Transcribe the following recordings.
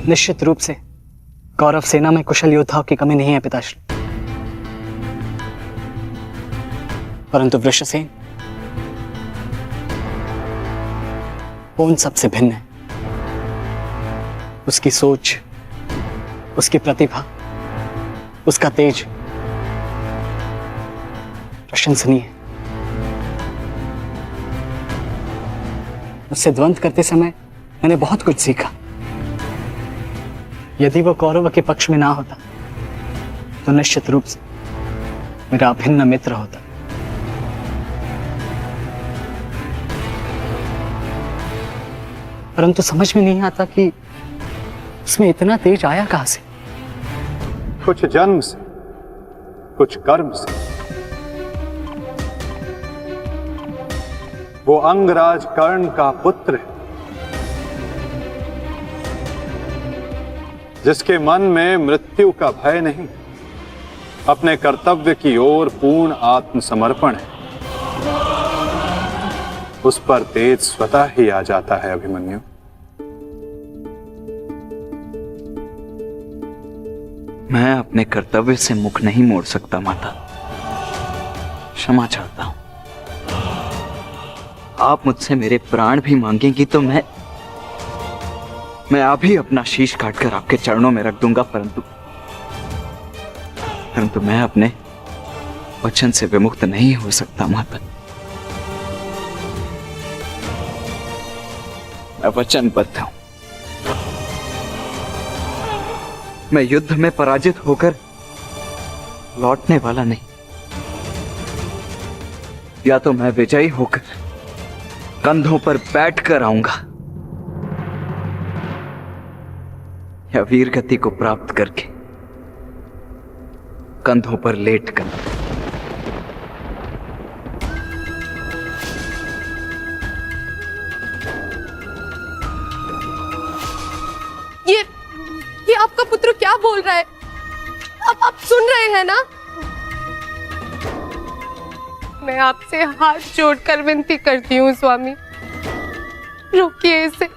निश्चित रूप से कौरव सेना में कुशल योद्धाओं की कमी नहीं है पिताश्री, परंतु वृषसेन वो उन सबसे भिन्न है। उसकी सोच, उसकी प्रतिभा, उसका तेज प्रशंसनीय है। उससे द्वंद्व करते समय मैंने बहुत कुछ सीखा। यदि वो कौरव के पक्ष में ना होता तो निश्चित रूप से मेरा अभिन्न मित्र होता। परंतु समझ में नहीं आता कि उसमें इतना तेज आया कहां से। कुछ जन्म से, कुछ कर्म से। वो अंगराज कर्ण का पुत्र है, जिसके मन में मृत्यु का भय नहीं, अपने कर्तव्य की ओर पूर्ण आत्मसमर्पण है। उस पर तेज स्वतः ही आ जाता है अभिमन्यु। मैं अपने कर्तव्य से मुख नहीं मोड़ सकता माता, क्षमा चाहता हूं। आप मुझसे मेरे प्राण भी मांगेंगी तो मैं अभी अपना शीश काटकर आपके चरणों में रख दूंगा, परंतु मैं अपने वचन से विमुक्त नहीं हो सकता माता। मैं वचनबद्ध हूं। मैं युद्ध में पराजित होकर लौटने वाला नहीं, या तो मैं विजयी होकर कंधों पर बैठकर आऊंगा, या वीर गति को प्राप्त करके कंधों पर लेट कर। ये आपका पुत्र क्या बोल रहा है? आप सुन रहे हैं ना? मैं आपसे हाथ जोड़कर विनती करती हूँ स्वामी, रोकिए इसे।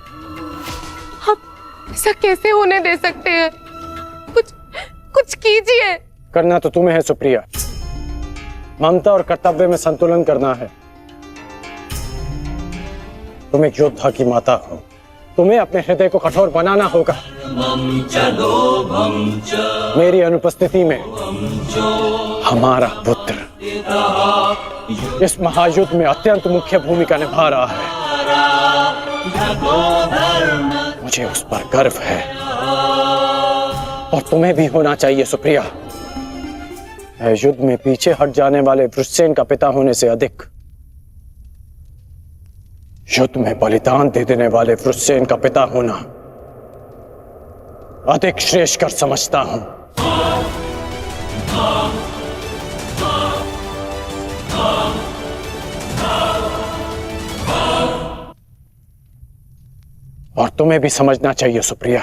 ऐसा कैसे होने दे सकते हैं? कुछ कीजिए। करना तो तुम्हें है सुप्रिया। ममता और कर्तव्य में संतुलन करना है। तुम एक योद्धा की माता हो, तुम्हें अपने हृदय को कठोर बनाना होगा। मेरी अनुपस्थिति में हमारा पुत्र इस महायुद्ध में अत्यंत मुख्य भूमिका निभा रहा है। मुझे उस पर गर्व है और तुम्हें भी होना चाहिए सुप्रिया। युद्ध में पीछे हट जाने वाले वृषसेन का पिता होने से अधिक युद्ध में बलिदान दे देने वाले वृषसेन का पिता होना अधिक श्रेष्ठकर समझता हूं। और तुम्हें भी समझना चाहिए सुप्रिया,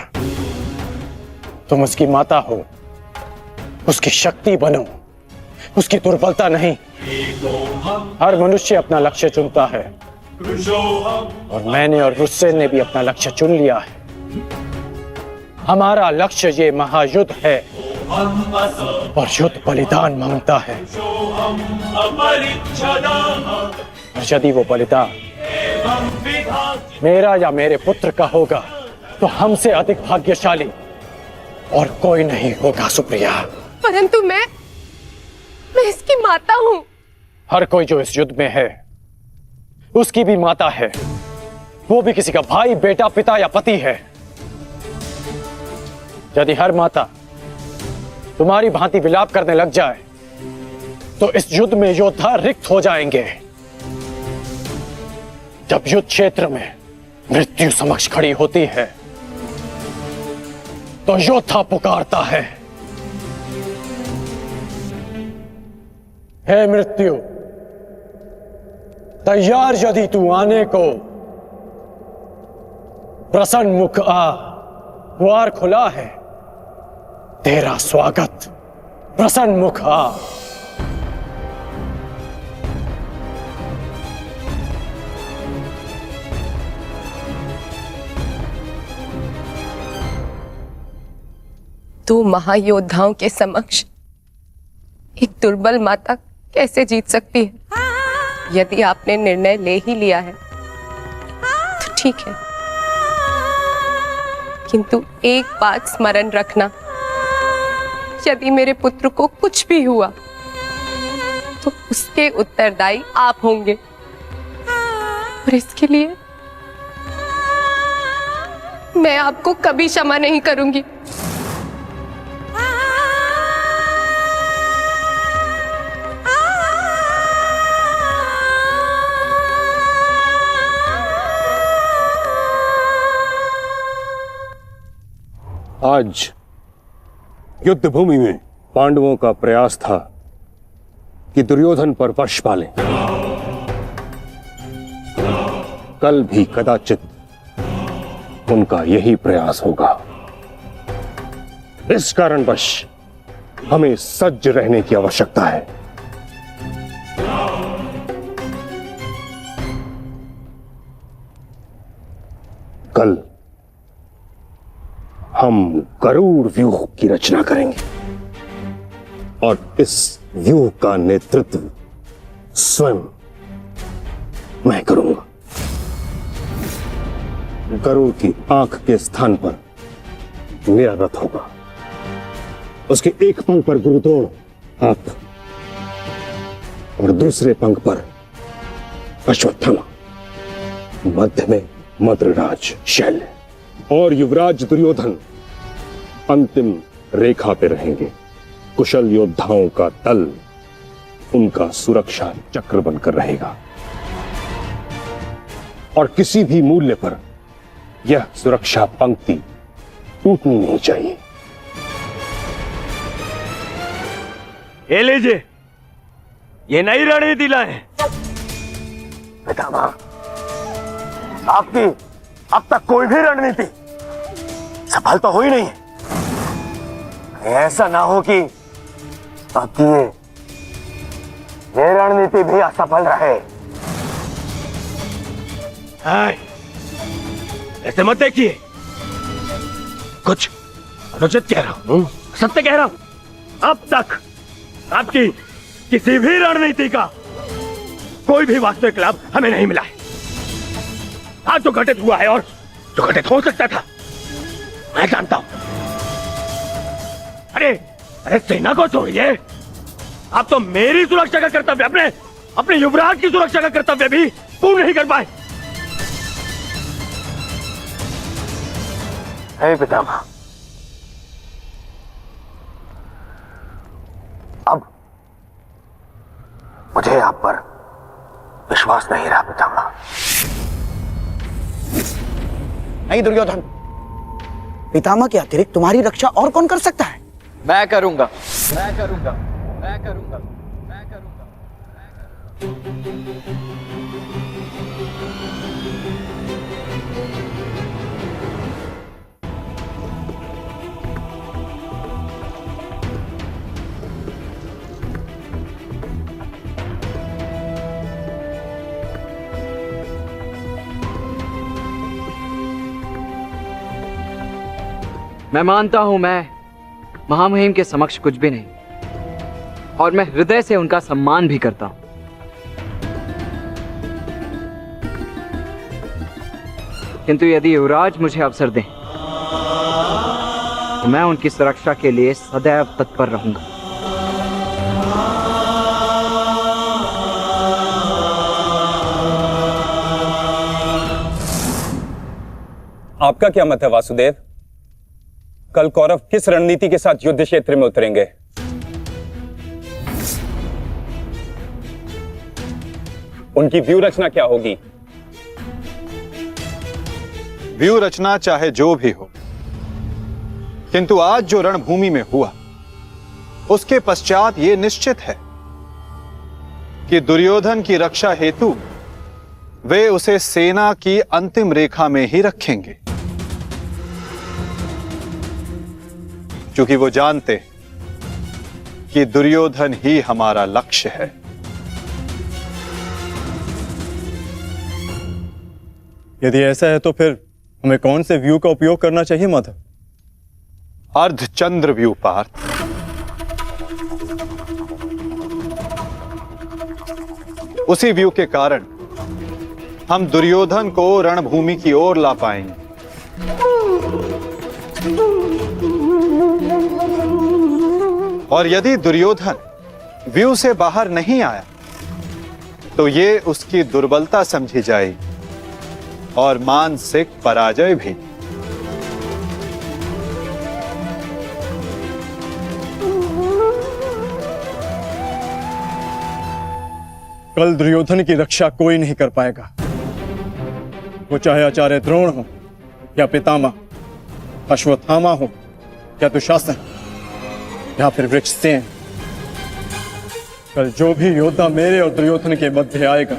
तुम उसकी माता हो, उसकी शक्ति बनो, उसकी दुर्बलता नहीं। हर मनुष्य अपना लक्ष्य चुनता है और मैंने और वृषसेन ने भी अपना लक्ष्य चुन लिया है। हमारा लक्ष्य ये महायुद्ध है और युद्ध बलिदान मांगता है। और यदि वो बलिदान मेरा या मेरे पुत्र का होगा तो हमसे अधिक भाग्यशाली और कोई नहीं होगा सुप्रिया। परंतु मैं इसकी माता हूं। हर कोई जो इस युद्ध में है उसकी भी माता है, वो भी किसी का भाई, बेटा, पिता या पति है। यदि हर माता तुम्हारी भांति विलाप करने लग जाए तो इस युद्ध में योद्धा रिक्त हो जाएंगे। जब युद्ध क्षेत्र में मृत्यु समक्ष खड़ी होती है तो योद्धा पुकारता है, हे मृत्यु, तैयार यदि तू आने को, प्रसन्न मुख आ, द्वार खुला है, तेरा स्वागत, प्रसन्न मुख आ। दो महायोद्धाओं के समक्ष एक दुर्बल माता कैसे जीत सकती है? यदि आपने निर्णय ले ही लिया है तो ठीक है, किंतु एक बात स्मरण रखना, यदि मेरे पुत्र को कुछ भी हुआ तो उसके उत्तरदायी आप होंगे, और इसके लिए मैं आपको कभी क्षमा नहीं करूंगी। आज युद्ध भूमि में पांडवों का प्रयास था कि दुर्योधन पर वश पालें। कल भी कदाचित उनका यही प्रयास होगा। इस कारणवश हमें सज्ज रहने की आवश्यकता है। कल हम गरुड़ व्यूह की रचना करेंगे और इस व्यूह का नेतृत्व स्वयं मैं करूंगा। गरुड़ की आंख के स्थान पर मेरा रथ होगा। उसके एक पंख पर गुरुद्रोण आप और दूसरे पंख पर अश्वत्थामा, मध्य में मद्रराज शैल्य और युवराज दुर्योधन अंतिम रेखा पे रहेंगे। कुशल योद्धाओं का दल उनका सुरक्षा चक्र बनकर रहेगा और किसी भी मूल्य पर यह सुरक्षा पंक्ति टूटनी नहीं चाहिए। ये लीजिए, ये नई रणनीति लाए। पितामह, आपकी अब तक कोई भी रणनीति सफल तो हुई नहीं है। ऐसा ना हो कि आपकी ये रणनीति भी असफल रहे। ऐसे मत देखिए, कुछ अनुचित कह रहा हूं, सत्य कह रहा हूं। अब तक आपकी किसी भी रणनीति का कोई भी वास्तविक लाभ हमें नहीं मिला है। आज जो घटित हुआ है और जो घटित हो सकता था, मैं जानता हूं। अरे सेना को छोड़िए, आप तो मेरी सुरक्षा का कर्तव्य, अपने युवराज की सुरक्षा का कर्तव्य भी पूर्ण नहीं कर पाए। हे पितामह, अब मुझे आप पर विश्वास नहीं रहा पितामह। नहीं दुर्योधन, पितामह के अतिरिक्त तुम्हारी रक्षा और कौन कर सकता है? मैं करूंगा। मैं मानता हूं मैं महामहिम के समक्ष कुछ भी नहीं, और मैं हृदय से उनका सम्मान भी करता हूं। किंतु यदि युवराज मुझे अवसर दें तो मैं उनकी सुरक्षा के लिए सदैव तत्पर रहूंगा। आपका क्या मत है वासुदेव? कल कौरव किस रणनीति के साथ युद्ध क्षेत्र में उतरेंगे? उनकी व्यूह रचना क्या होगी? व्यूह रचना चाहे जो भी हो, किंतु आज जो रणभूमि में हुआ उसके पश्चात यह निश्चित है कि दुर्योधन की रक्षा हेतु वे उसे सेना की अंतिम रेखा में ही रखेंगे, क्योंकि वो जानते कि दुर्योधन ही हमारा लक्ष्य है। यदि ऐसा है तो फिर हमें कौन से व्यू का उपयोग करना चाहिए माधव? अर्धचंद्र व्यू पार्थ। उसी व्यू के कारण हम दुर्योधन को रणभूमि की ओर ला पाएंगे। और यदि दुर्योधन व्यू से बाहर नहीं आया तो ये उसकी दुर्बलता समझी जाएगी और मानसिक पराजय भी। कल दुर्योधन की रक्षा कोई नहीं कर पाएगा, वो चाहे आचार्य द्रोण हो या पितामह, अश्वत्थामा हो या दुशासन या फिर वृक्षसेन। कल जो भी योद्धा मेरे और दुर्योधन के मध्य आएगा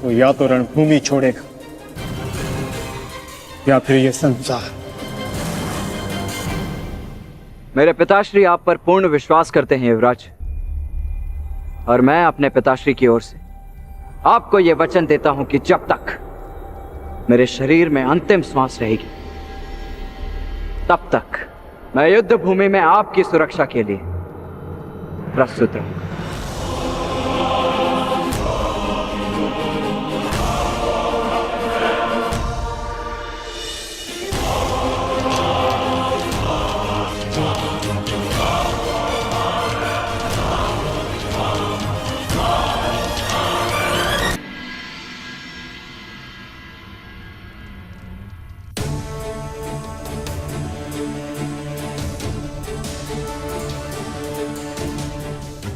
वो या तो रणभूमि छोड़ेगा या फिर ये संसार। मेरे पिताश्री आप पर पूर्ण विश्वास करते हैं युवराज, और मैं अपने पिताश्री की ओर से आपको यह वचन देता हूं कि जब तक मेरे शरीर में अंतिम श्वास रहेगी तब तक मैं युद्ध भूमि में आपकी सुरक्षा के लिए प्रस्तुत रहूंगा।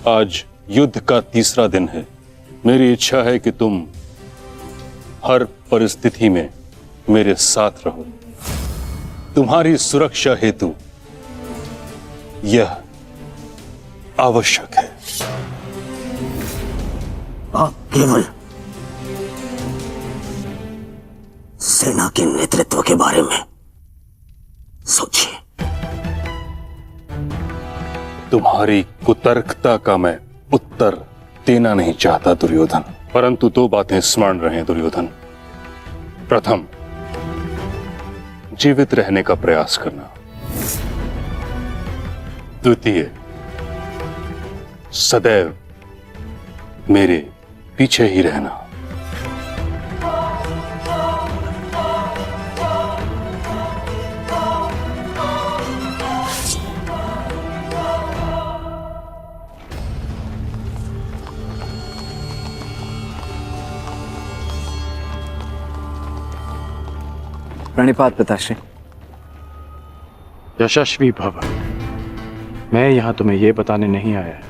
आज युद्ध का तीसरा दिन है। मेरी इच्छा है कि तुम हर परिस्थिति में मेरे साथ रहो। तुम्हारी सुरक्षा हेतु यह आवश्यक है। आप केवल सेना के नेतृत्व के बारे में सोचिए। तुम्हारी कुतर्कता का मैं उत्तर देना नहीं चाहता दुर्योधन, परंतु दो बातें स्मरण रहें दुर्योधन। प्रथम, जीवित रहने का प्रयास करना। द्वितीय, सदैव मेरे पीछे ही रहना। प्रणिपात पिताश्री। यशस्वी भव। मैं यहां तुम्हें यह बताने नहीं आया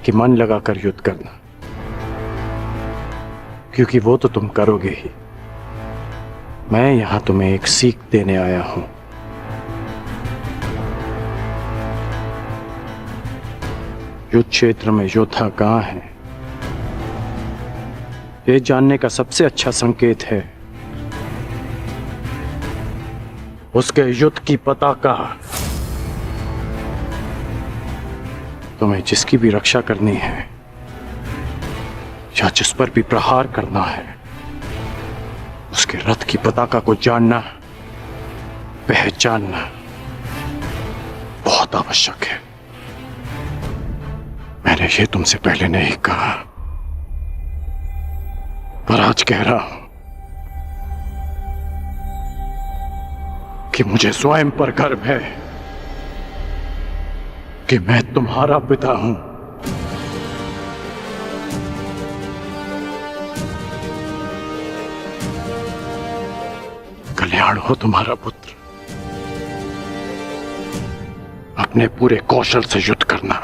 कि मन लगाकर युद्ध करना, क्योंकि वो तो तुम करोगे ही। मैं यहां तुम्हें एक सीख देने आया हूं। युद्ध क्षेत्र में योद्धा कहां है, यह जानने का सबसे अच्छा संकेत है उसके युद्ध की पताका। तुम्हें जिसकी भी रक्षा करनी है या जिस पर भी प्रहार करना है, उसके रथ की पताका को जानना, पहचानना बहुत आवश्यक है। मैंने ये तुमसे पहले नहीं कहा, पर आज कह रहा हूं कि मुझे स्वयं पर गर्व है कि मैं तुम्हारा पिता हूं। कल्याण हो तुम्हारा पुत्र। अपने पूरे कौशल से युद्ध करना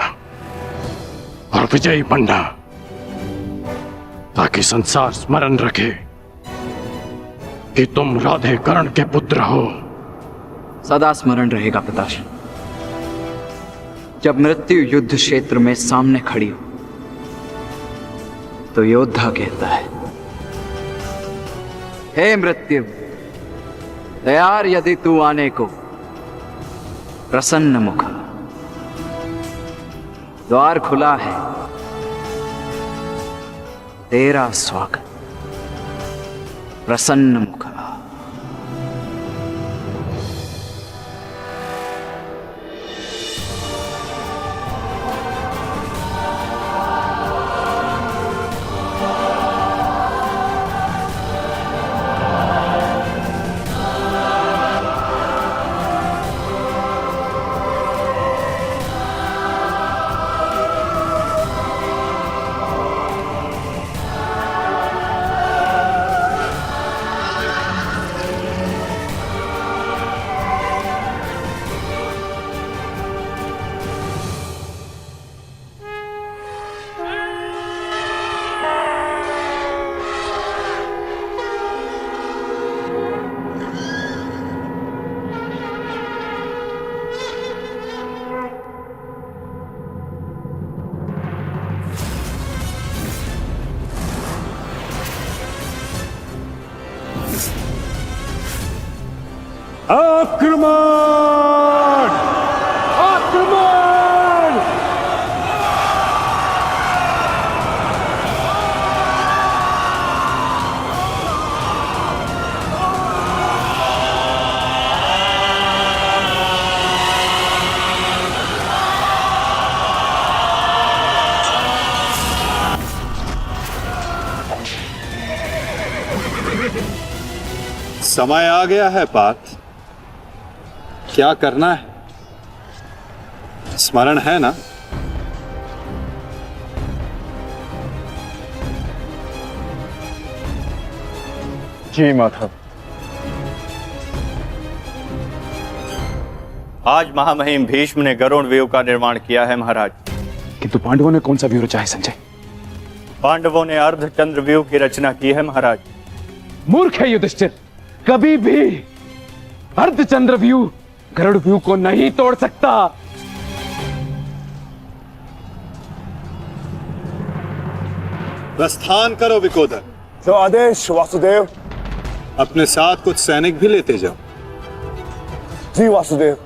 और विजयी बनना, ताकि संसार स्मरण रखे कि तुम राधे कर्ण के पुत्र हो। सदा स्मरण रहेगा पिताश्री। जब मृत्यु युद्ध क्षेत्र में सामने खड़ी हो तो योद्धा कहता है, हे मृत्यु, तैयार यदि तू आने को, प्रसन्न मुख, द्वार खुला है, तेरा स्वागत, प्रसन्न मुख। आक्रमण! आक्रमण! समय आ गया है पार्थ। क्या करना है? स्मरण है ना? जी माधव। आज महामहिम भीष्म ने गरुड़ व्यूह का निर्माण किया है महाराज। किंतु पांडवों ने कौन सा व्यूह रचा है संजय? पांडवों ने अर्धचंद्र व्यूह की रचना की है महाराज। मूर्ख है युधिष्ठिर, कभी भी अर्धचंद्र व्यूह गरुड़ व्यूह को नहीं तोड़ सकता। प्रस्थान करो विकोदर। जो आदेश वासुदेव। अपने साथ कुछ सैनिक भी लेते जाओ। जी वासुदेव।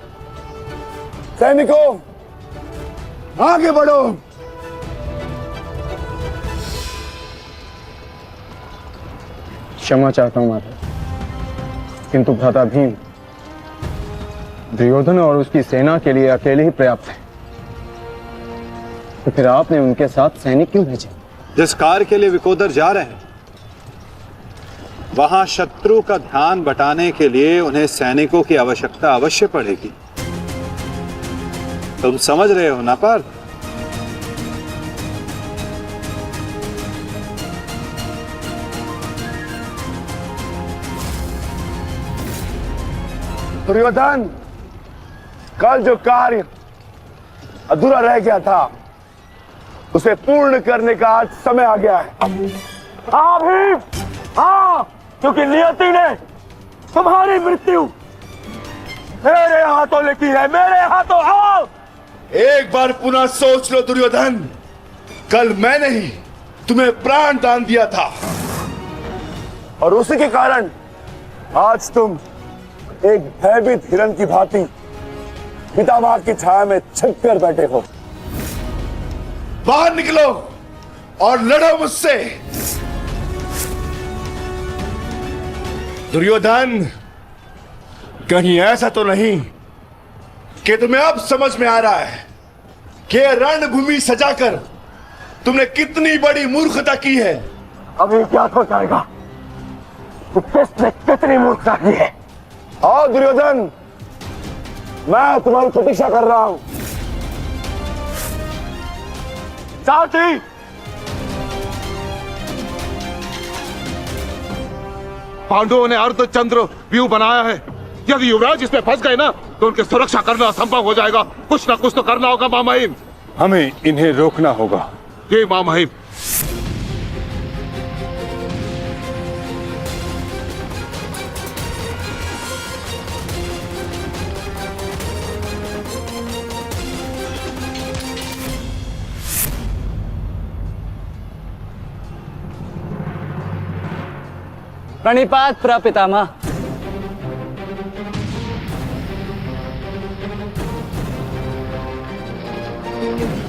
सैनिकों, आगे बढ़ो। क्षमा चाहता हूं माधव, किंतु भ्राता भीम दुर्योधन और उसकी सेना के लिए अकेले ही पर्याप्त है। तो फिर आपने उनके साथ सैनिक क्यों भेजे? जिस कार्य के लिए विकोदर जा रहे हैं वहां शत्रु का ध्यान बटाने के लिए उन्हें सैनिकों की आवश्यकता अवश्य पड़ेगी। तुम समझ रहे हो ना पार्थ? दुर्योधन, कल जो कार्य अधूरा रह गया था उसे पूर्ण करने का आज समय आ गया है। हाँ भीम, हाँ, क्योंकि नियति ने तुम्हारी मृत्यु मेरे हाथों लिखी है, मेरे हाथों। आओ, एक बार पुनः सोच लो दुर्योधन, कल मैंने ही तुम्हें प्राण दान दिया था और उसी के कारण आज तुम एक भयभीत हिरण की भांति पितामह की छाया में छिप कर बैठे हो। बाहर निकलो और लड़ो मुझसे। दुर्योधन, कहीं ऐसा तो नहीं कि तुम्हें अब समझ में आ रहा है कि रणभूमि सजाकर तुमने कितनी बड़ी मूर्खता की है? अभी क्या हो जाएगा कि किसने कितनी मूर्खता की है। आओ दुर्योधन, मैं तुम्हारी प्रतीक्षा कर रहा हूं। साथी, पांडवों ने अर्धचंद्र व्यूह बनाया है। यदि युवराज इसमें फंस गए ना तो उनकी सुरक्षा करना असंभव हो जाएगा। कुछ ना कुछ तो करना होगा महामहिम। हमें इन्हें रोकना होगा। ये महामहिम। प्रणिपात प्रपितामह।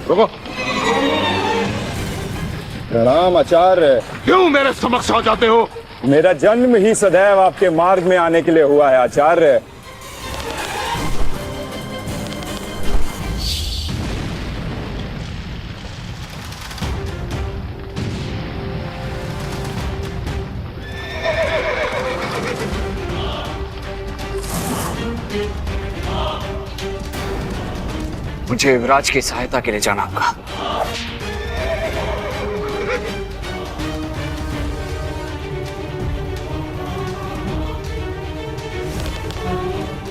रुको। प्रणाम आचार्य। क्यों मेरे समक्ष आ जाते हो? मेरा जन्म ही सदैव आपके मार्ग में आने के लिए हुआ है आचार्य। मुझे युवराज की सहायता के लिए जाना होगा।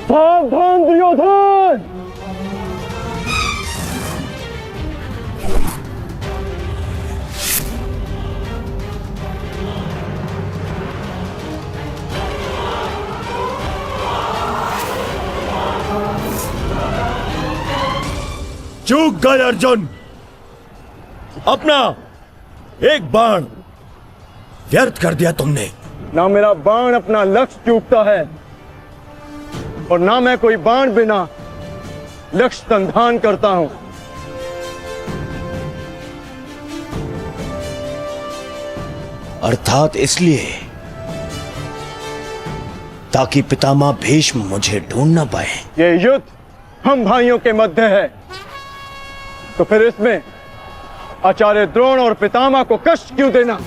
सावधान दुर्योधन! चूक गए अर्जुन, अपना एक बाण व्यर्थ कर दिया तुमने। ना मेरा बाण अपना लक्ष्य चूकता है, और ना मैं कोई बाण बिना लक्ष्य संधान करता हूं। अर्थात इसलिए ताकि पितामह भीष्म मुझे ढूंढ ना पाए। ये युद्ध हम भाइयों के मध्य है, तो फिर इसमें आचार्य द्रोण और पितामह को कष्ट क्यों देना?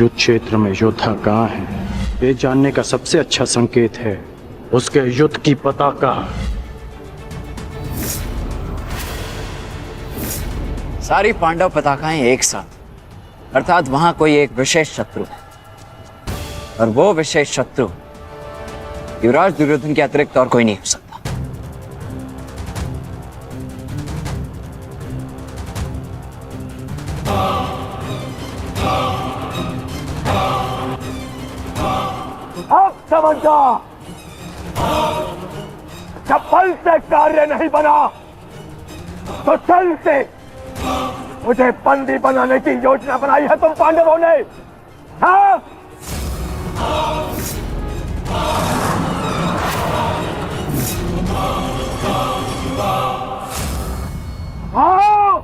युद्ध क्षेत्र में योद्धा कहाँ है, ये जानने का सबसे अच्छा संकेत है उसके युद्ध की पताका। सारी पांडव पताकाएं एक साथ, अर्थात वहां कोई एक विशेष शत्रु है, और वो विशेष शत्रु युवराज दुर्योधन के अतिरिक्त और कोई नहीं हो सकता। अब समझा, जब बल से कार्य नहीं बना तो चल से मुझे बंदी बनाने की योजना बनाई है तुम पांडवों ने। हाँ? हाँ?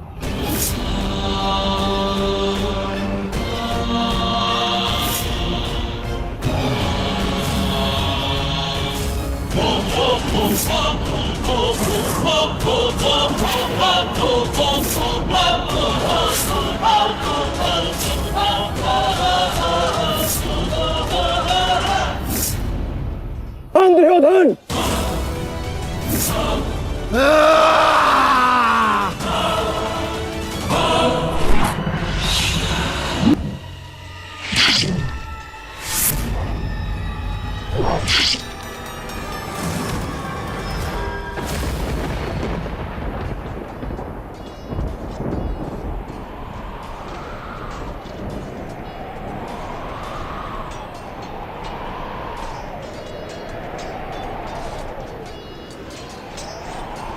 दुर्योधन!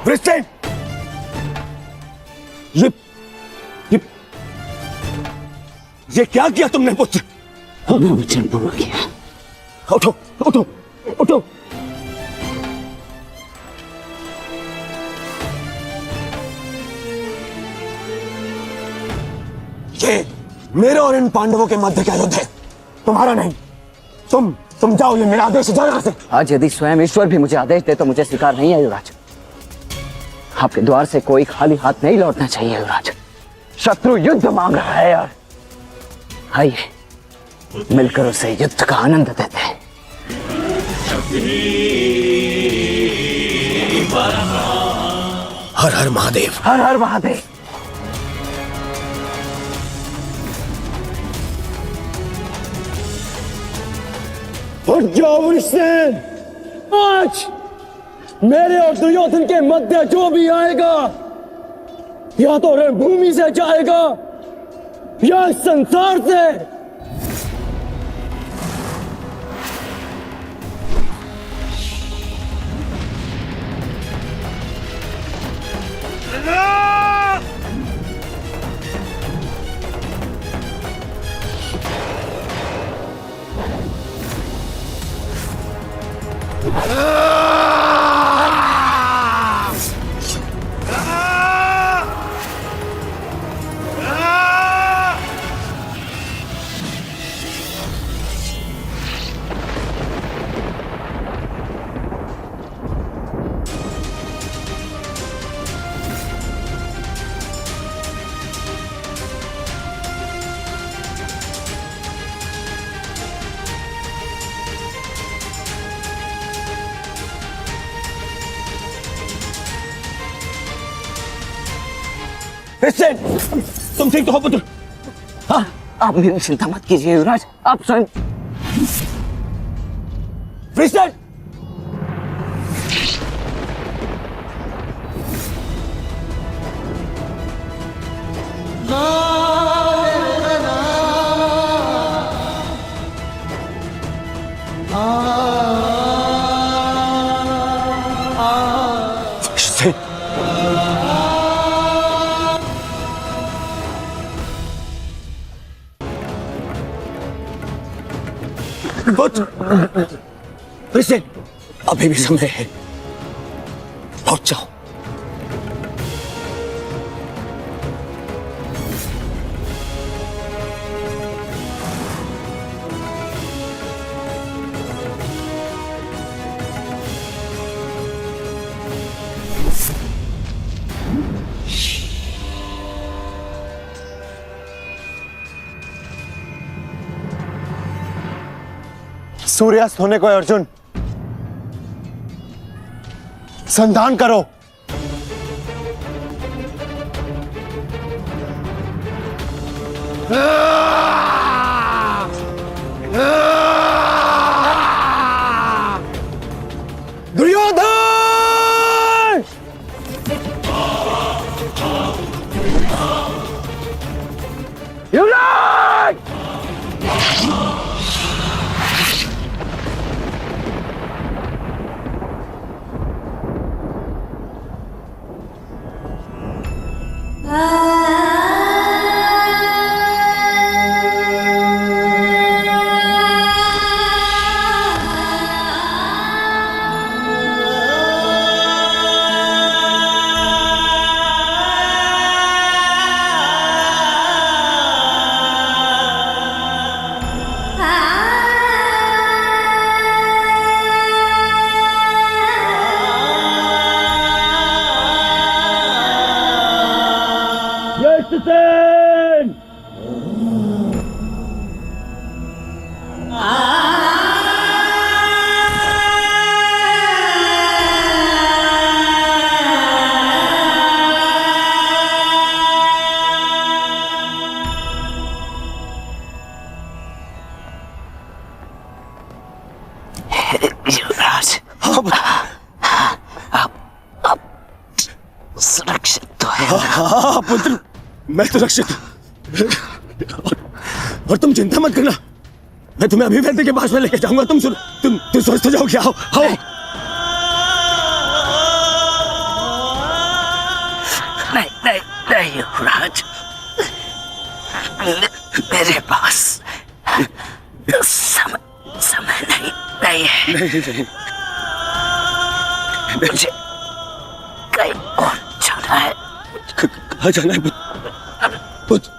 वृषसेन! ये क्या किया तुमने पुत्र? हमने वचन पूरा किया। उठो उठो उठो। ये मेरे और इन पांडवों के मध्य का युद्ध है, तुम्हारा नहीं। तुम जाओ, ये मेरा आदेश है, जाओ यहाँ से। आज यदि स्वयं ईश्वर भी मुझे आदेश दे तो मुझे स्वीकार नहीं है युवराज। आपके द्वार से कोई खाली हाथ नहीं लौटना चाहिए युवराज। शत्रु युद्ध मांग रहा है यार, आइए मिलकर उसे युद्ध का आनंद देते हैं। हर हर महादेव, हर हर महादेव। उठ जाओ वृषसेन! आज मेरे और दुर्योधन के मध्य जो भी आएगा या तो रणभूमि से जाएगा या संसार से। तुम ठीक तो हो पुत्र? हाँ, आप मेरी चिंता मत कीजिए युवराज, आप स्वयं। क्रिस्टन! क्रिस्टन, अभी भी समय है, पहुंच जाओ। सूर्यास्त होने को है अर्जुन, संधान करो। दुर्योधन! युवराज! युवराज, आप सुरक्षित तो है ना? हाँ पुत्र, मैं सुरक्षित हूं। और तुम चिंता मत करना, मैं तुम्हें अभी वैद्य के पास में लेके जाऊंगा। तुम स्वस्थ हो जाओगे। आओ आओ। नहीं युवराज, मेरे पास समय नहीं है। नहीं। मुझे कहीं और जाना है। कहाँ जाना है पुत्र?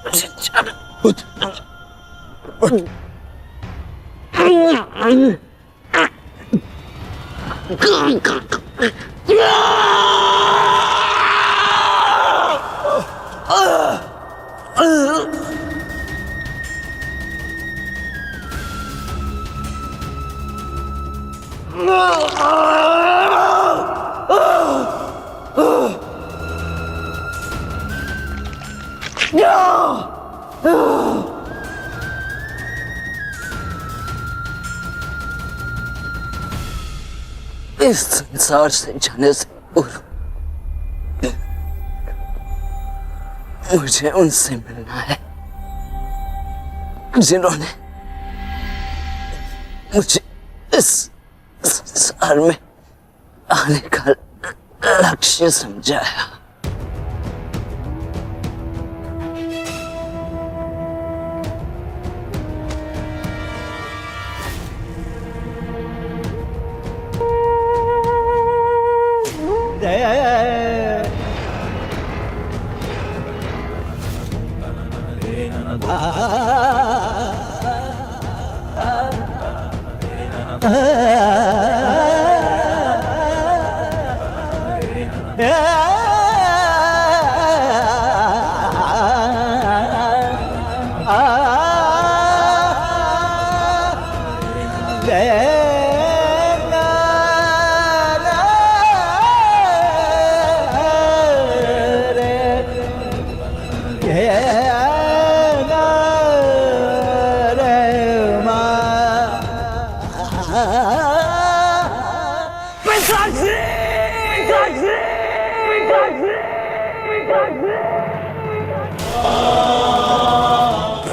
मुझे जाना इस संसार से जाने से पूर्व मुझे उनसे मिलना है जिन्होंने मुझे इस संसार में आने का लक्ष्य समझाया।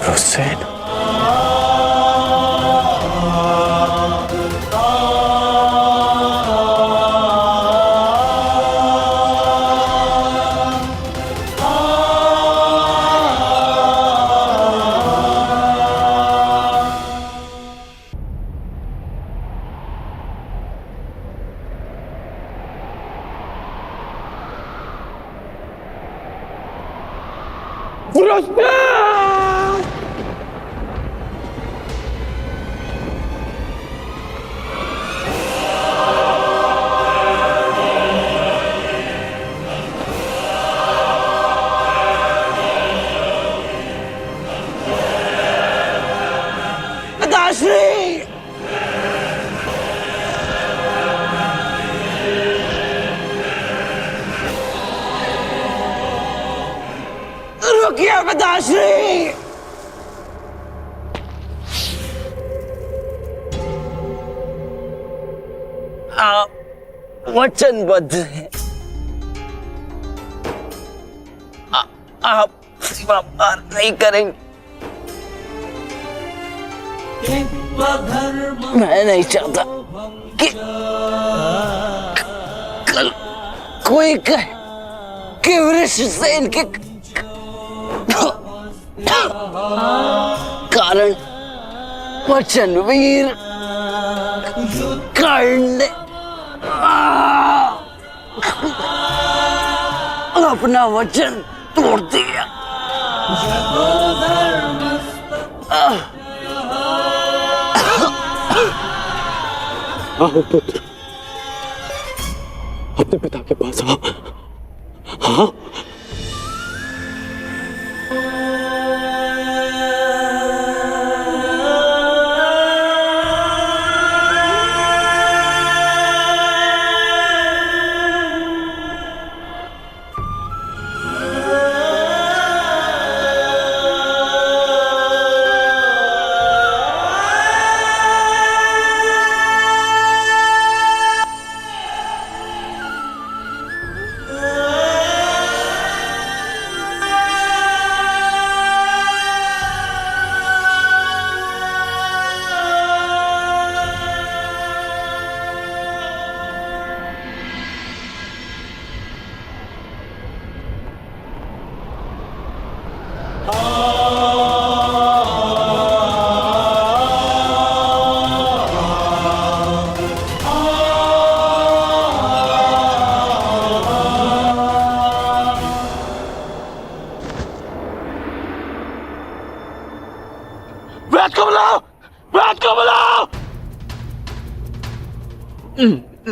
हुसैन, रुकिए पिताश्री। आप वचनबद्ध हैं, आप सिवा पार नहीं करेंगे। मैं नहीं चाहता कि कल कोई कहे कि वृक्ष से इनके कारण वचनवीर कर्ण ने अपना वचन तोड़ दिया। आओ पुत्र, अपने पिता के पास आओ। हाँ,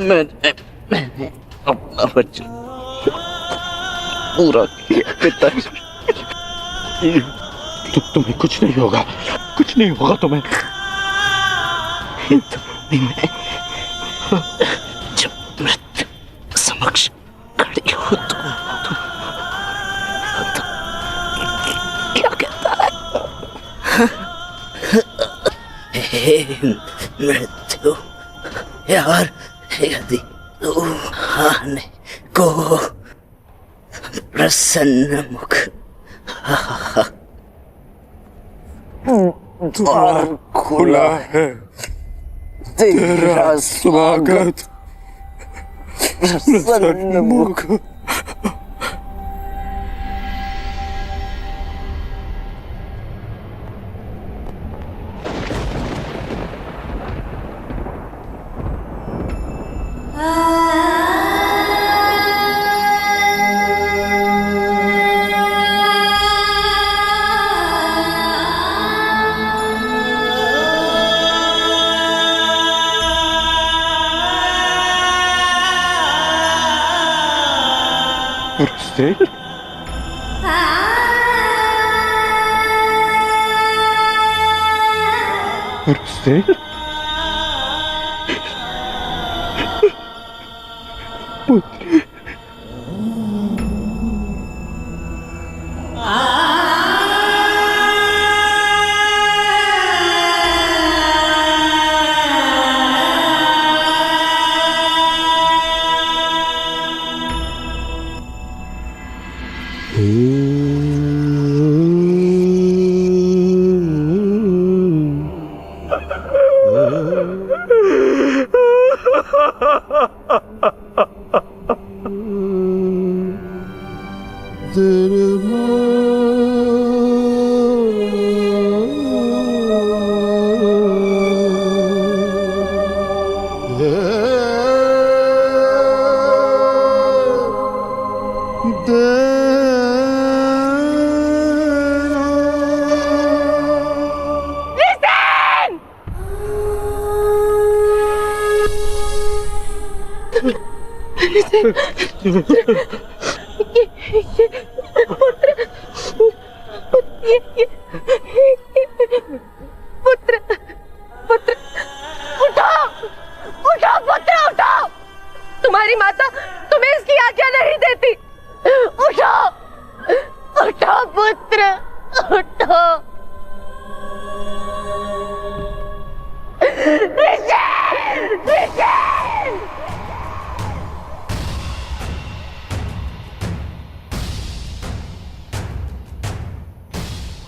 मैंने अपना वचन पूरा किया पिताश्री। तुम्हें कुछ नहीं होगा, कुछ नहीं होगा तुम्हें। जब मृत्यु समक्ष खड़ी हो तो क्या कहता है? हे मृत्यु, यार यदि तू आने को प्रसन्न मुख द्वार खुला है, तेरा स्वागत प्रसन्न मुख। पुत्र पुत्र उठाओ उठाओ पुत्र उठाओ। तुम्हारी माता तुम्हें इसकी आज्ञा नहीं देती। उठाओ उठाओ पुत्र उठाओ।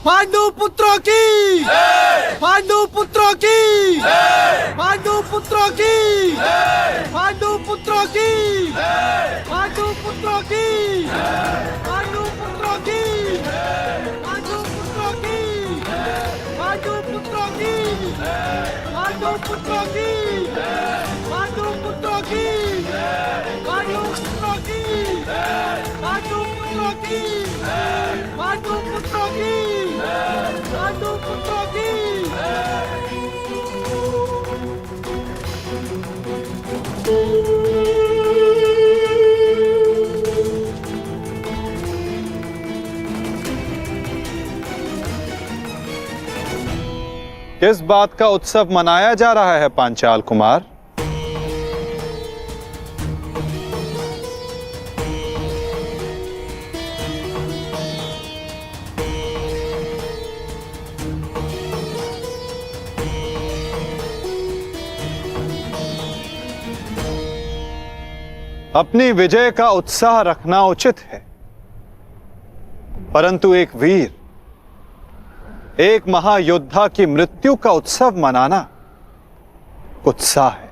पांडु पुत्रों की पांडु पुत्रों की पांडु पुत्रों की पांडु पुत्रों की पांडु पुत्रों की पांडु पुत्रों की पांडु पुत्रों की पांडु पुत्रों की पांडु पुत्रों की पांडु पुत्रों की पांडु पुत्रों की पांडु पुत्रों की पांडु पुत्रों की पांडु पुत्रों की। किस बात का उत्सव मनाया जा रहा है पांचाल कुमार? अपनी विजय का उत्साह रखना उचित है, परंतु एक वीर, एक महायोद्धा की मृत्यु का उत्सव मनाना उत्साह है।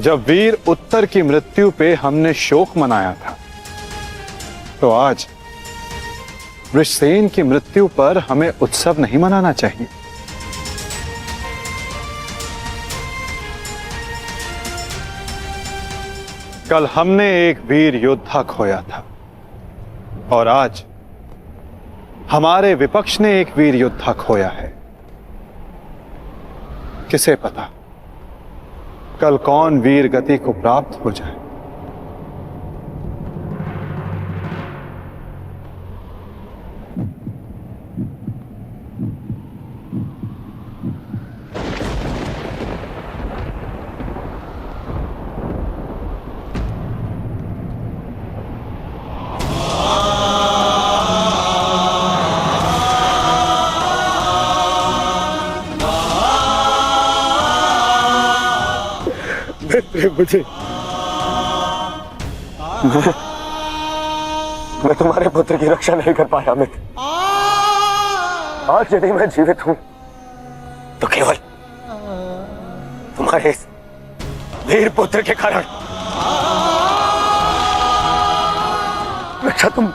जब वीर उत्तर की मृत्यु पे हमने शोक मनाया था, तो आज वृषसेन की मृत्यु पर हमें उत्सव नहीं मनाना चाहिए। कल हमने एक वीर योद्धा खोया था और आज हमारे विपक्ष ने एक वीर योद्धा खोया है। किसे पता कल कौन वीर गति को प्राप्त हो जाए। मुझे मैं तुम्हारे पुत्र की रक्षा नहीं कर पाया अमित। आज यदि मैं जीवित हूं तो केवल तुम्हारे इस वीर पुत्र के कारण। रक्षा तुम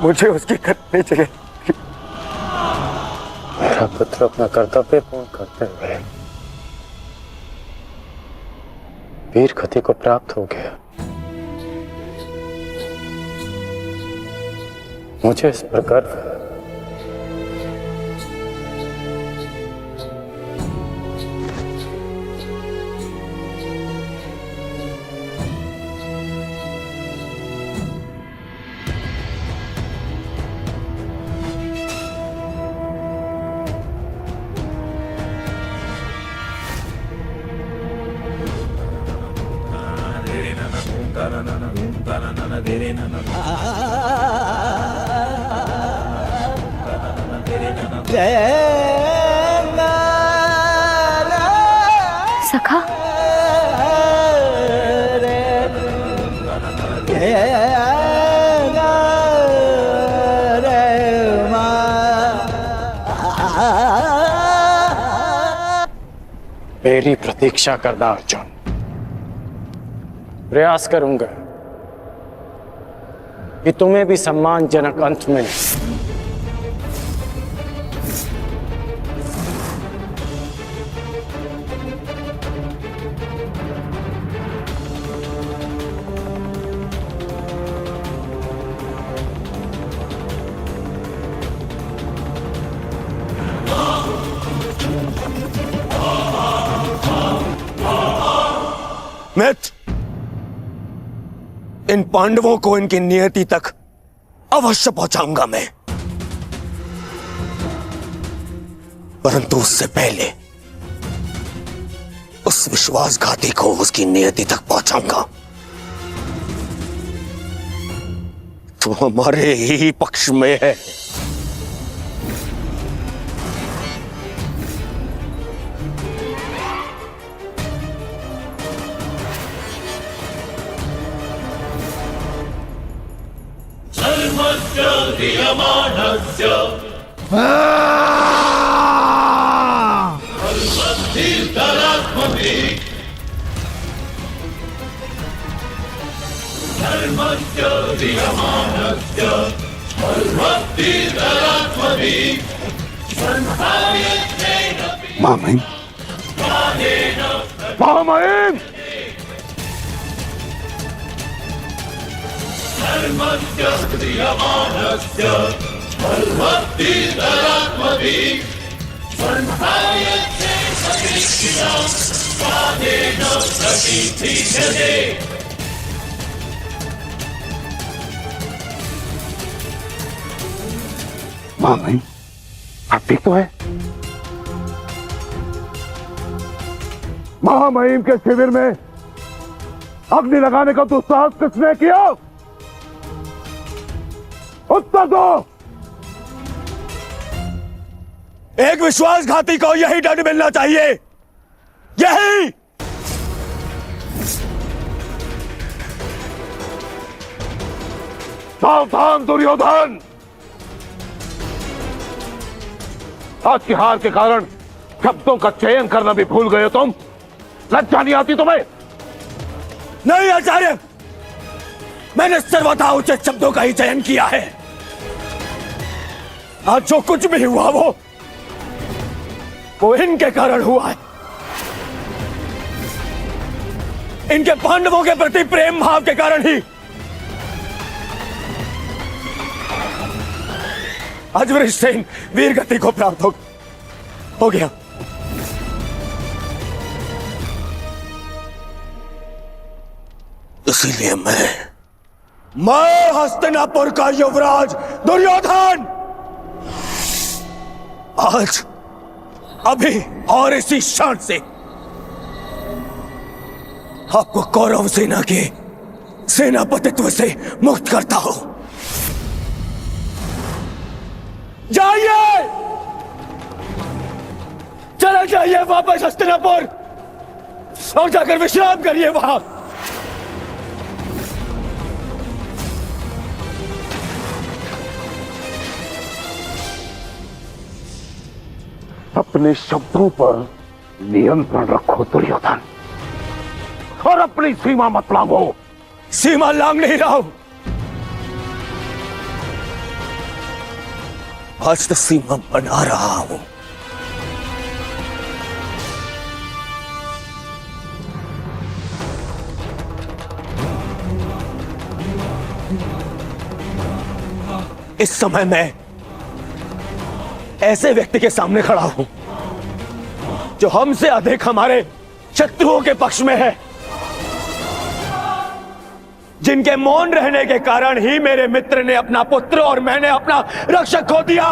मुझे उसकी करनी चाहिए। मेरा पुत्र अपना कर्तव्य पूर्ण करते हुए वीर गति को प्राप्त हो गया। मुझे इस पर गर्व है। सखा मेरी प्रतीक्षा करना अर्जुन। प्रयास करूंगा कि तुम्हें भी सम्मानजनक अंत मिले। मित्र, इन पांडवों को इनकी नियति तक अवश्य पहुंचाऊंगा मैं, परंतु उससे पहले उस विश्वासघाती को उसकी नियति तक पहुंचाऊंगा। तो हमारे ही पक्ष में है। महामहिम, महामहिम, महामहिम, आप ठीक तो है? महामहिम के शिविर में अग्नि लगाने का दुस्साहस किसने किया? उत्तर दो। एक विश्वासघाती को यही दंड मिलना चाहिए, यही। सावधान दुर्योधन, आज की हार के कारण शब्दों का चयन करना भी भूल गए हो तुम। लज्जा नहीं आती तुम्हें? नहीं आचार्य, मैंने सर्वथा उचित शब्दों का ही चयन किया है। आज जो कुछ भी हुआ वो इनके कारण हुआ है। इनके पांडवों के प्रति प्रेम भाव के कारण ही आज वृषसेन वीर गति को प्राप्त हो गया। इसीलिए मैं हस्तिनापुर का युवराज दुर्योधन आज अभी और इसी क्षण से आपको कौरव सेना के सेनापतित्व से मुक्त करता हूं। जाइए, चले जाइए वापस हस्तिनापुर और जाकर विश्राम करिए वहां। अपने शब्दों पर नियंत्रण रखो दुर्योधन, और अपनी सीमा मत लांघो। सीमा लांघ नहीं रहा हूं, आज तो सीमा बना रहा हूं। इस समय मैं ऐसे व्यक्ति के सामने खड़ा हूं जो हमसे अधिक हमारे शत्रुओं के पक्ष में है, जिनके मौन रहने के कारण ही मेरे मित्र ने अपना पुत्र और मैंने अपना रक्षक खो दिया।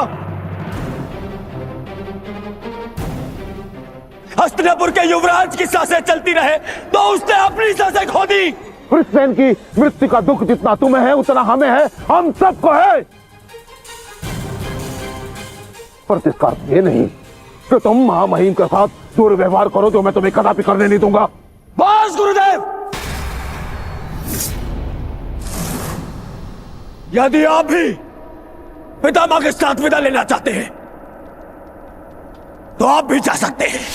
हस्तिनापुर के युवराज की सांसें चलती रहे तो उसने अपनी सांसें खो दी। वृषसेन की मृत्यु का दुख जितना तुम्हें है उतना हमें है, हम सबको है। पर इसका अर्थ ये नहीं कि तुम महामहिम के साथ दुर्व्यवहार करो, जो मैं तुम्हें कदापि करने नहीं दूंगा। बस गुरुदेव, यदि आप भी पितामह के साथ विदा लेना चाहते हैं तो आप भी जा सकते हैं।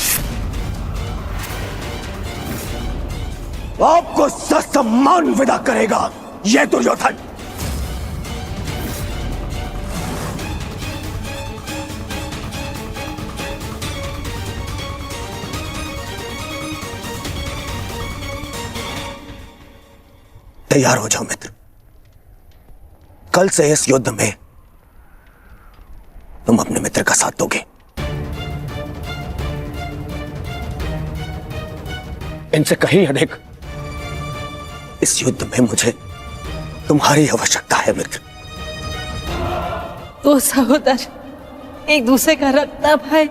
आपको ससम्मान विदा करेगा यह दुर्योधन। तैयार हो जाओ मित्र, कल से इस युद्ध में तुम अपने मित्र का साथ दोगे। इनसे कहीं अधिक इस युद्ध में मुझे तुम्हारी आवश्यकता है मित्र। दो सहोदर एक दूसरे का रखना भाई,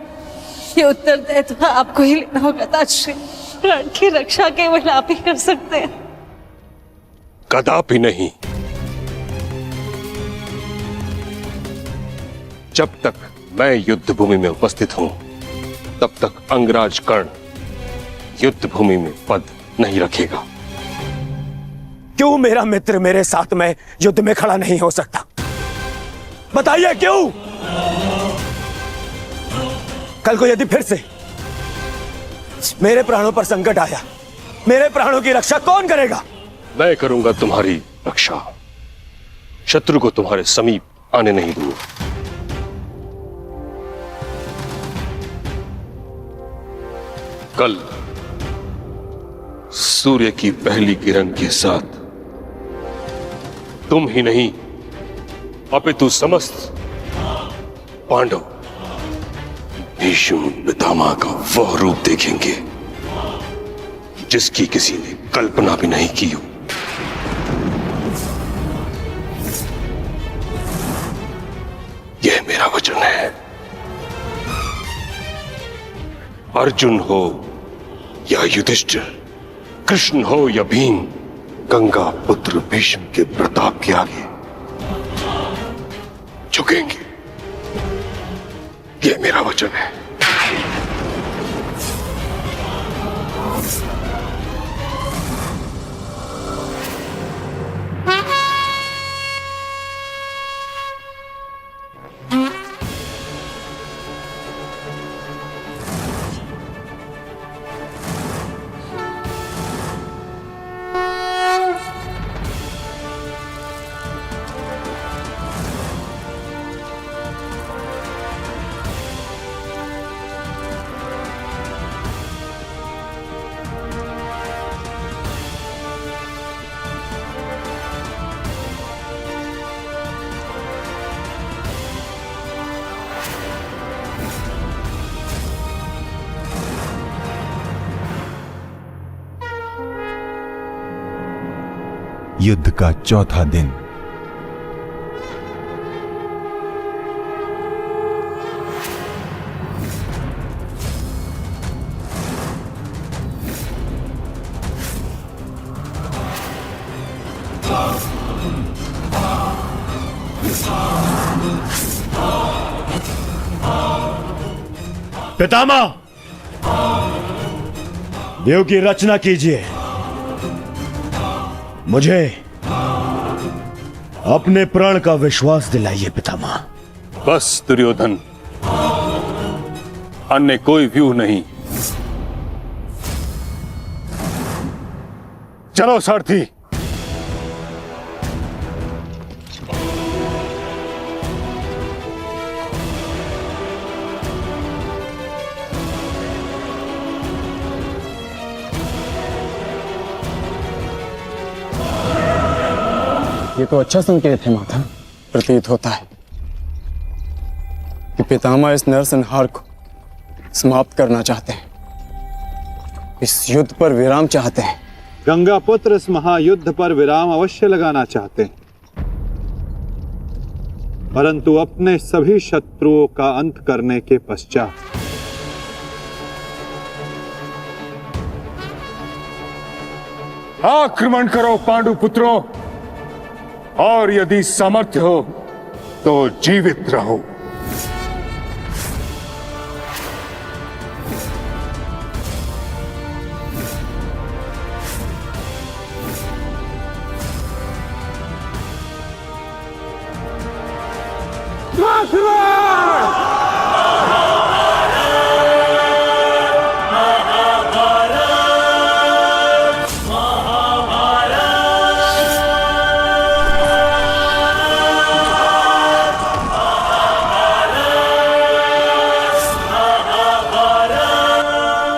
ये उत्तरदायित्व आपको ही लेना होगा ताजश्री। प्राण की रक्षा केवल आप ही कर सकते हैं। कदापि नहीं। जब तक मैं युद्ध भूमि में उपस्थित हूं तब तक अंगराज कर्ण युद्ध भूमि में पद नहीं रखेगा। क्यों मेरा मित्र मेरे साथ में युद्ध में खड़ा नहीं हो सकता? बताइए क्यों? कल को यदि फिर से मेरे प्राणों पर संकट आया, मेरे प्राणों की रक्षा कौन करेगा? मैं करूंगा तुम्हारी रक्षा। शत्रु को तुम्हारे समीप आने नहीं दूंगा। कल सूर्य की पहली किरण के साथ तुम ही नहीं अपितु समस्त पांडव भीष्म पितामह का वह रूप देखेंगे जिसकी किसी ने कल्पना भी नहीं की हो। यह मेरा वचन है। अर्जुन हो या युधिष्ठिर, कृष्ण हो या भीम, गंगा पुत्र भीष्म के प्रताप के आगे झुकेंगे। यह मेरा वचन है। युद्ध का चौथा दिन। पितामह, देव की रचना कीजिए। मुझे अपने प्राण का विश्वास दिलाइए पितामह। बस दुर्योधन, अन्य कोई व्यूह नहीं। चलो सारथी। ये तो अच्छा संकेत है माता। प्रतीत होता है कि पितामह इस नरसंहार को समाप्त करना चाहते हैं, इस युद्ध पर विराम चाहते हैं। गंगा पुत्र इस महायुद्ध पर विराम अवश्य लगाना चाहते हैं, परंतु अपने सभी शत्रुओं का अंत करने के पश्चात आक्रमण करो पांडु पुत्रों, और यदि सामर्थ्य हो तो जीवित रहो।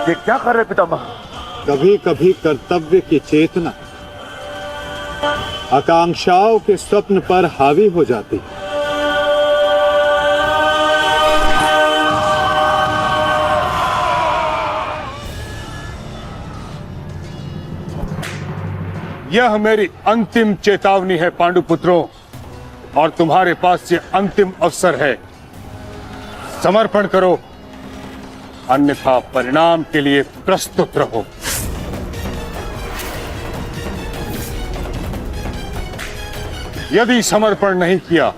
ये क्या कर रहे पितामह? कभी कभी कर्तव्य की चेतना आकांक्षाओं के स्वप्न पर हावी हो जाती है। यह मेरी अंतिम चेतावनी है पांडुपुत्रों, और तुम्हारे पास ये अंतिम अवसर है। समर्पण करो, अन्यथा परिणाम के लिए प्रस्तुत रहो। यदि समर्पण नहीं किया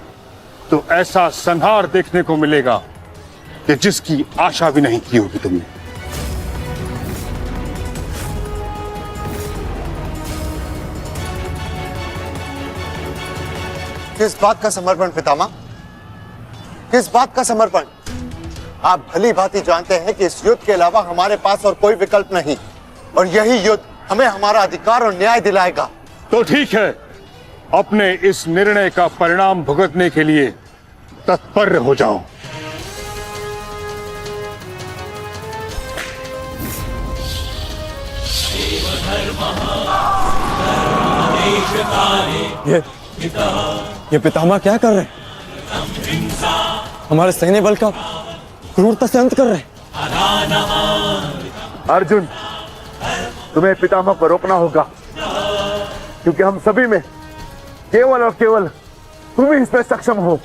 तो ऐसा संहार देखने को मिलेगा कि जिसकी आशा भी नहीं की होगी तुमने। किस बात का समर्पण पितामह? किस बात का समर्पण? आप भली भांति जानते हैं कि इस युद्ध के अलावा हमारे पास और कोई विकल्प नहीं, और यही युद्ध हमें हमारा अधिकार और न्याय दिलाएगा। तो ठीक है, अपने इस निर्णय का परिणाम भुगतने के लिए तत्पर हो जाओ। ये पितामह क्या कर रहे हैं? हमारे सैन्य बल का क्रूरता से अंत कर रहे हैं। अर्जुन, तुम्हें पितामह को रोकना होगा, क्योंकि हम सभी में केवल और केवल तुम ही इसमें सक्षम हो।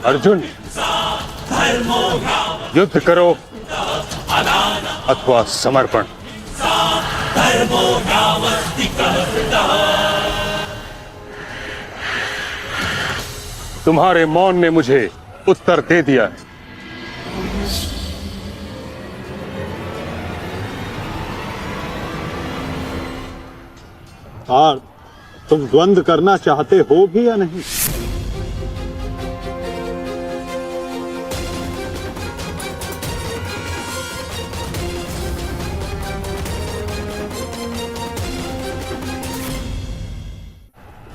अर्जुन, युद्ध करो अथवा समर्पण। तुम्हारे मौन ने मुझे उत्तर दे दिया है। और तुम द्वंद्व करना चाहते हो भी या नहीं?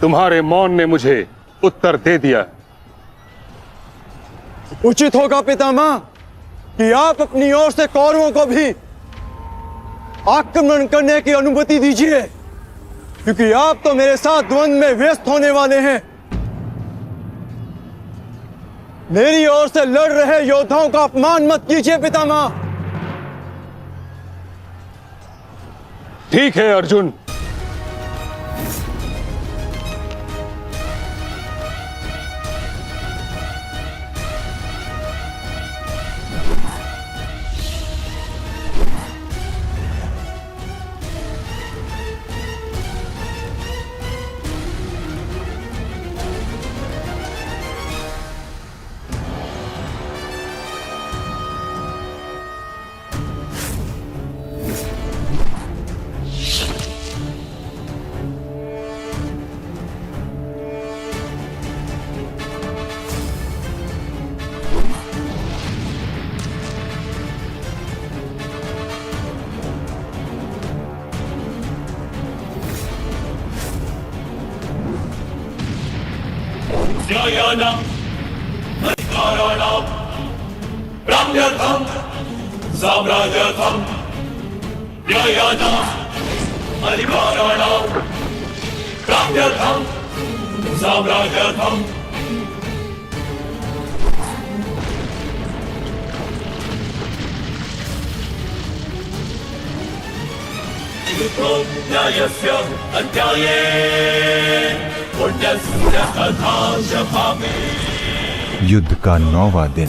तुम्हारे मौन ने मुझे उत्तर दे दिया। उचित होगा पितामह कि आप अपनी ओर से कौरवों को भी आक्रमण करने की अनुमति दीजिए, क्योंकि आप तो मेरे साथ द्वंद्व में व्यस्त होने वाले हैं। मेरी ओर से लड़ रहे योद्धाओं का अपमान मत कीजिए पितामह। ठीक है अर्जुन, न्यायानाम् अधिकाराणाम् प्राप्त्यर्थम् साम्राज्यार्थम् न्यायानाम् अधिकाराणाम् प्राप्त्यर्थम् साम्राज्यार्थम् न्यायस्य अन्याये युद्ध का 9वां दिन।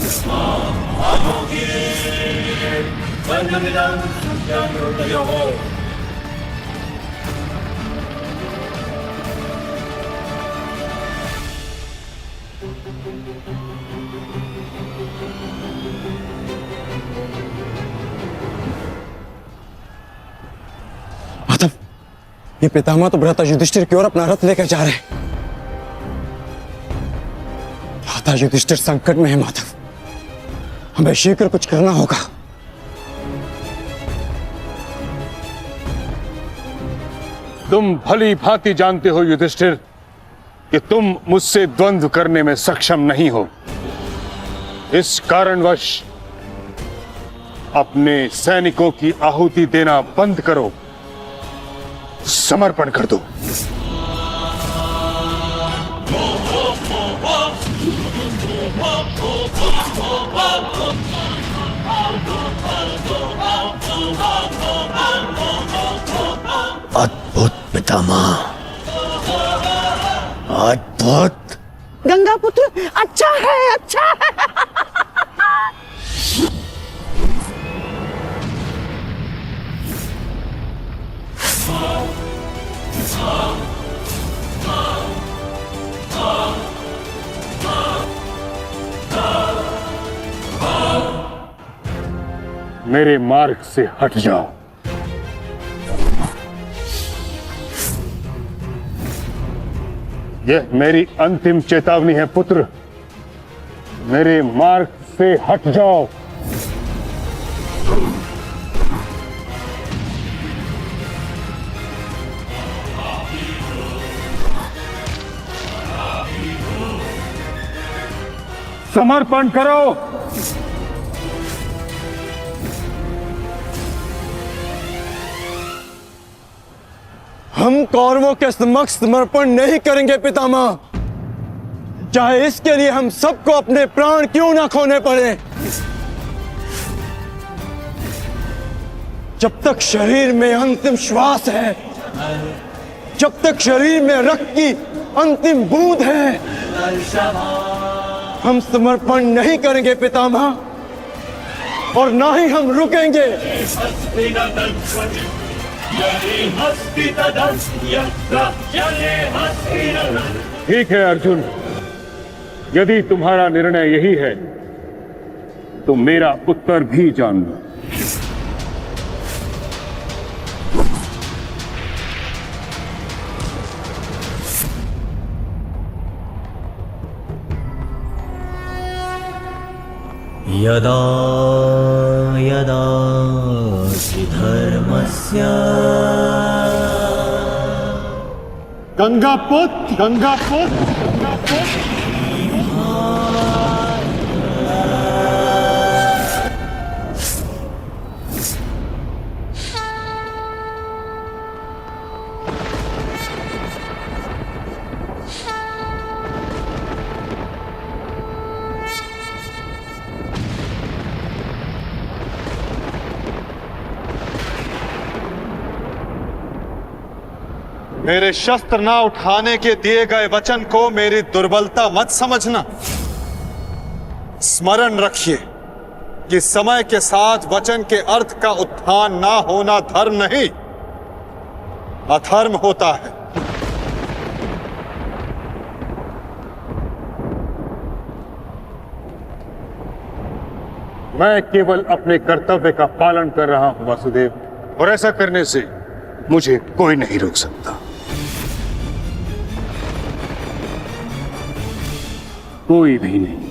माधव, ये पितामह तो भ्राता युधिष्ठिर की ओर अपना रथ लेकर जा रहे हैं। भ्राता युधिष्ठिर संकट में है माधव, हमें शीघ्र कुछ करना होगा। तुम भली भांति जानते हो युधिष्ठिर कि तुम मुझसे द्वंद्व करने में सक्षम नहीं हो। इस कारणवश अपने सैनिकों की आहुति देना बंद करो। समर्पण कर दो। अद्भुत पितामह, अद्भुत। गंगा पुत्र अच्छा है, अच्छा है। मेरे मार्ग से हट जाओ। यह मेरी अंतिम चेतावनी है पुत्र, मेरे मार्ग से हट जाओ। समर्पण करो। हम कौरवों के समक्ष समर्पण नहीं करेंगे पितामह, चाहे इसके लिए हम सबको अपने प्राण क्यों ना खोने पड़े। जब तक शरीर में अंतिम श्वास है, जब तक शरीर में रक्त की अंतिम बूंद है, हम समर्पण नहीं करेंगे पितामह, और ना ही हम रुकेंगे। ठीक है अर्जुन, यदि तुम्हारा निर्णय यही है तो मेरा उत्तर भी जान लो। यदा यदा हि धर्मस्य गंगापुत्र, गंगापुत्र, गंगापुत्र। मेरे शस्त्र ना उठाने के दिए गए वचन को मेरी दुर्बलता मत समझना। स्मरण रखिए कि समय के साथ वचन के अर्थ का उत्थान ना होना धर्म नहीं, अधर्म होता है। मैं केवल अपने कर्तव्य का पालन कर रहा हूं वासुदेव, और ऐसा करने से मुझे कोई नहीं रोक सकता। कोई भी नहीं।